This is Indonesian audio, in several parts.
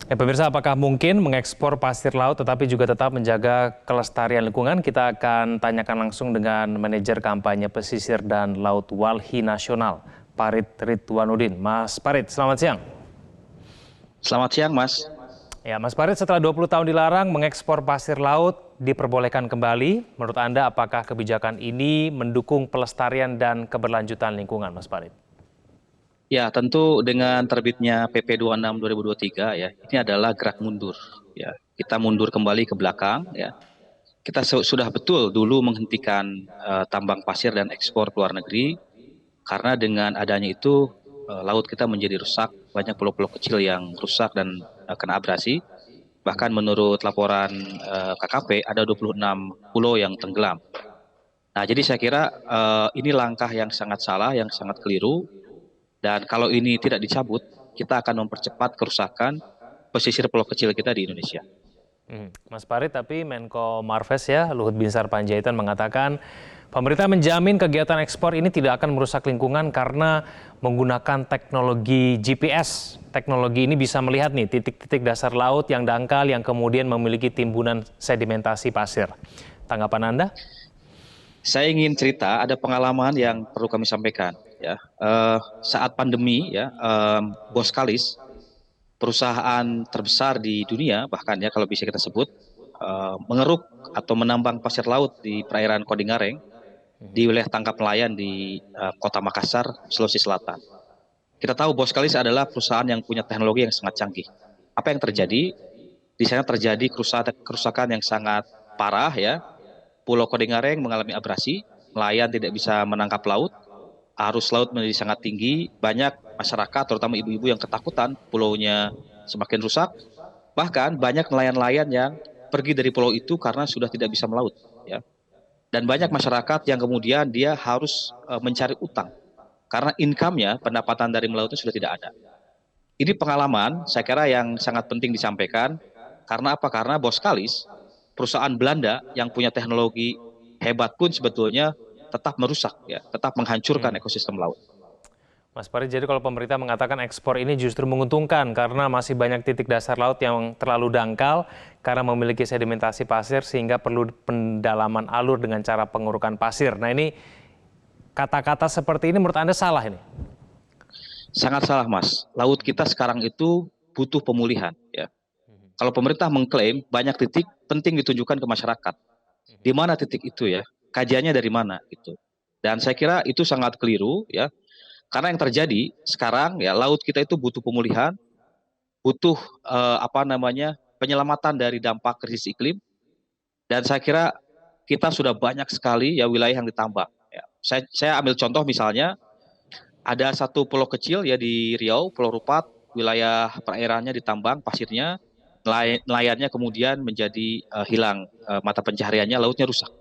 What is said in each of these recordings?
Pemirsa, apakah mungkin mengekspor pasir laut tetapi juga tetap menjaga kelestarian lingkungan? Kita akan tanyakan langsung dengan manajer kampanye pesisir dan laut Walhi Nasional, Parit Ridwanudin. Mas Parit, selamat siang. Selamat siang, Mas. Ya, Mas Parit, setelah 20 tahun dilarang mengekspor pasir laut diperbolehkan kembali. Menurut Anda, apakah kebijakan ini mendukung pelestarian dan keberlanjutan lingkungan, Mas Parit? Ya, tentu dengan terbitnya PP 26 2023 ya, ini adalah gerak mundur ya. Kita mundur kembali ke belakang ya. Kita sudah betul dulu menghentikan tambang pasir dan ekspor ke luar negeri karena dengan adanya itu laut kita menjadi rusak, banyak pulau-pulau kecil yang rusak dan kena abrasi. Bahkan menurut laporan KKP ada 26 pulau yang tenggelam. Nah, jadi saya kira ini langkah yang sangat salah, yang sangat keliru. Dan kalau ini tidak dicabut, kita akan mempercepat kerusakan pesisir pulau kecil kita di Indonesia. Mas Parit, tapi Menko Marves ya, Luhut Binsar Panjaitan mengatakan pemerintah menjamin kegiatan ekspor ini tidak akan merusak lingkungan karena menggunakan teknologi GPS. Teknologi ini bisa melihat nih titik-titik dasar laut yang dangkal yang kemudian memiliki timbunan sedimentasi pasir. Tanggapan Anda? Saya ingin cerita, ada pengalaman yang perlu kami sampaikan. Ya, saat pandemi, ya, Boskalis, perusahaan terbesar di dunia, bahkan ya kalau bisa kita sebut, mengeruk atau menambang pasir laut di perairan Kodingareng, di wilayah tangkap nelayan di Kota Makassar, Sulawesi Selatan. Kita tahu Boskalis adalah perusahaan yang punya teknologi yang sangat canggih. Apa yang terjadi? Di sana terjadi kerusakan yang sangat parah ya. Pulau Kodingareng mengalami abrasi, nelayan tidak bisa menangkap laut, arus laut menjadi sangat tinggi, banyak masyarakat terutama ibu-ibu yang ketakutan pulaunya semakin rusak. Bahkan banyak nelayan-nelayan yang pergi dari pulau itu karena sudah tidak bisa melaut ya. Dan banyak masyarakat yang kemudian dia harus mencari utang karena income-nya, pendapatan dari melautnya sudah tidak ada. Ini pengalaman saya kira yang sangat penting disampaikan. Karena apa? Karena Boskalis, perusahaan Belanda yang punya teknologi hebat pun sebetulnya tetap merusak ya, tetap menghancurkan ekosistem laut. Mas Parit, jadi kalau pemerintah mengatakan ekspor ini justru menguntungkan karena masih banyak titik dasar laut yang terlalu dangkal karena memiliki sedimentasi pasir sehingga perlu pendalaman alur dengan cara pengurukan pasir. Nah, ini kata-kata seperti ini menurut Anda salah ini? Sangat salah, Mas. Laut kita sekarang itu butuh pemulihan ya. Kalau pemerintah mengklaim banyak titik penting ditunjukkan ke masyarakat. Di mana titik itu ya? Kajiannya dari mana gitu. Dan saya kira itu sangat keliru ya. Karena yang terjadi sekarang ya, laut kita itu butuh pemulihan, butuh penyelamatan dari dampak krisis iklim. Dan saya kira kita sudah banyak sekali ya wilayah yang ditambang. Ya. Saya ambil contoh misalnya ada satu pulau kecil ya di Riau, Pulau Rupat, wilayah perairannya ditambang pasirnya, nelayannya kemudian menjadi hilang mata pencahariannya, lautnya rusak.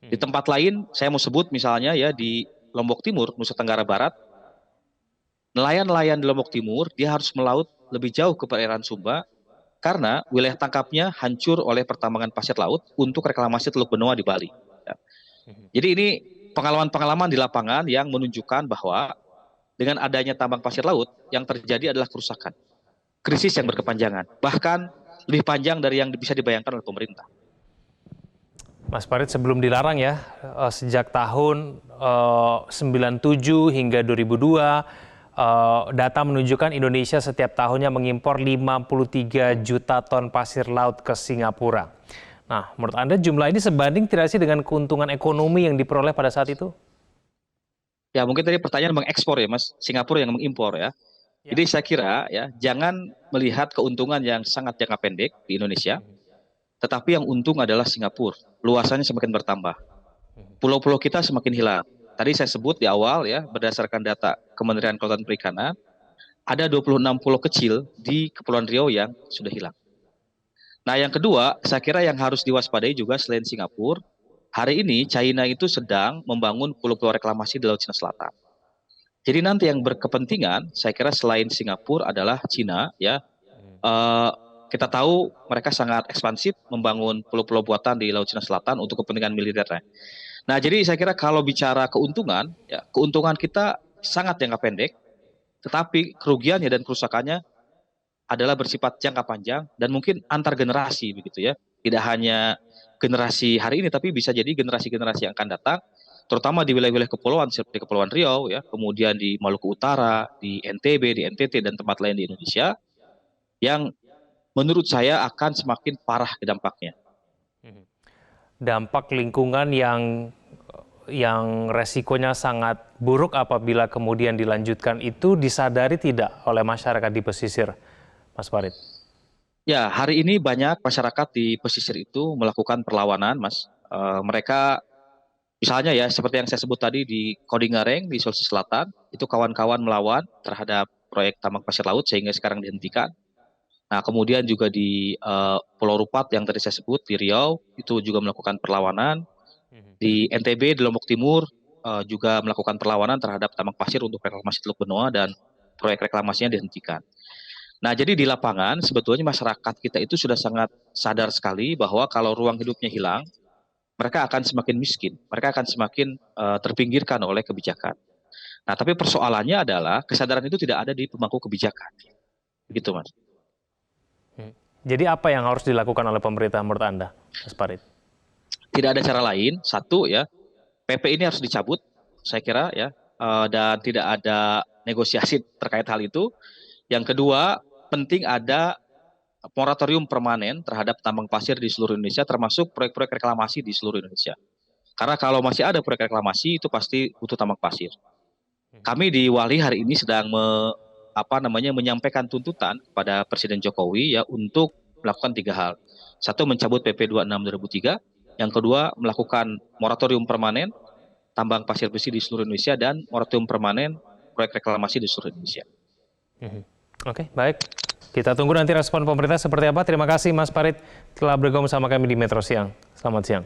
Di tempat lain saya mau sebut misalnya ya di Lombok Timur, Nusa Tenggara Barat, nelayan-nelayan di Lombok Timur dia harus melaut lebih jauh ke perairan Sumba karena wilayah tangkapnya hancur oleh pertambangan pasir laut untuk reklamasi Teluk Benoa di Bali. Ya. Jadi ini pengalaman-pengalaman di lapangan yang menunjukkan bahwa dengan adanya tambang pasir laut yang terjadi adalah kerusakan, krisis yang berkepanjangan, bahkan lebih panjang dari yang bisa dibayangkan oleh pemerintah. Mas Parit, sebelum dilarang ya, sejak tahun 97 hingga 2002, data menunjukkan Indonesia setiap tahunnya mengimpor 53 juta ton pasir laut ke Singapura. Nah, menurut Anda jumlah ini sebanding tidak sih dengan keuntungan ekonomi yang diperoleh pada saat itu? Ya mungkin tadi pertanyaan mengekspor ya Mas, Singapura yang mengimpor ya. Ya. Jadi saya kira ya jangan melihat keuntungan yang sangat jangka pendek di Indonesia, tetapi yang untung adalah Singapura. Luasannya semakin bertambah. Pulau-pulau kita semakin hilang. Tadi saya sebut di awal ya, berdasarkan data Kementerian Kelautan Perikanan, ada 26 pulau kecil di Kepulauan Riau yang sudah hilang. Nah yang kedua, saya kira yang harus diwaspadai juga selain Singapura, hari ini China itu sedang membangun pulau-pulau reklamasi di Laut Cina Selatan. Jadi nanti yang berkepentingan, saya kira selain Singapura adalah China ya. Eh, kita tahu mereka sangat ekspansif membangun pulau-pulau buatan di Laut Cina Selatan untuk kepentingan militernya. Nah, jadi saya kira kalau bicara keuntungan, ya, keuntungan kita sangat jangka pendek, tetapi kerugiannya dan kerusakannya adalah bersifat jangka panjang dan mungkin antar generasi begitu ya. Tidak hanya generasi hari ini tapi bisa jadi generasi-generasi yang akan datang, terutama di wilayah-wilayah kepulauan seperti Kepulauan Riau ya, kemudian di Maluku Utara, di NTB, di NTT dan tempat lain di Indonesia yang menurut saya akan semakin parah dampaknya. Dampak lingkungan yang resikonya sangat buruk apabila kemudian dilanjutkan itu disadari tidak oleh masyarakat di pesisir, Mas Farid? Ya, hari ini banyak masyarakat di pesisir itu melakukan perlawanan, Mas. Mereka misalnya ya seperti yang saya sebut tadi di Kodingareng di Sulawesi Selatan, itu kawan-kawan melawan terhadap proyek tambang pasir laut sehingga sekarang dihentikan. Nah, kemudian juga di Pulau Rupat yang tadi saya sebut di Riau itu juga melakukan perlawanan. Di NTB di Lombok Timur juga melakukan perlawanan terhadap tambang pasir untuk reklamasi Teluk Benoa dan proyek reklamasinya dihentikan. Nah, jadi di lapangan sebetulnya masyarakat kita itu sudah sangat sadar sekali bahwa kalau ruang hidupnya hilang, mereka akan semakin miskin, mereka akan semakin terpinggirkan oleh kebijakan. Nah, tapi persoalannya adalah kesadaran itu tidak ada di pemangku kebijakan. Begitu, Mas. Jadi apa yang harus dilakukan oleh pemerintah menurut Anda, Mas Farid? Tidak ada cara lain. Satu ya, PP ini harus dicabut, saya kira ya, dan tidak ada negosiasi terkait hal itu. Yang kedua, penting ada moratorium permanen terhadap tambang pasir di seluruh Indonesia, termasuk proyek-proyek reklamasi di seluruh Indonesia. Karena kalau masih ada proyek reklamasi itu pasti butuh tambang pasir. Kami di Wali hari ini sedang menyampaikan tuntutan pada Presiden Jokowi ya untuk melakukan 3 hal. Satu, mencabut PP 26 2003. Yang kedua, melakukan moratorium permanen tambang pasir besi di seluruh Indonesia dan moratorium permanen proyek reklamasi di seluruh Indonesia. Oke, baik. Kita tunggu nanti respon pemerintah seperti apa. Terima kasih Mas Farid telah bergabung sama kami di Metro Siang. Selamat siang.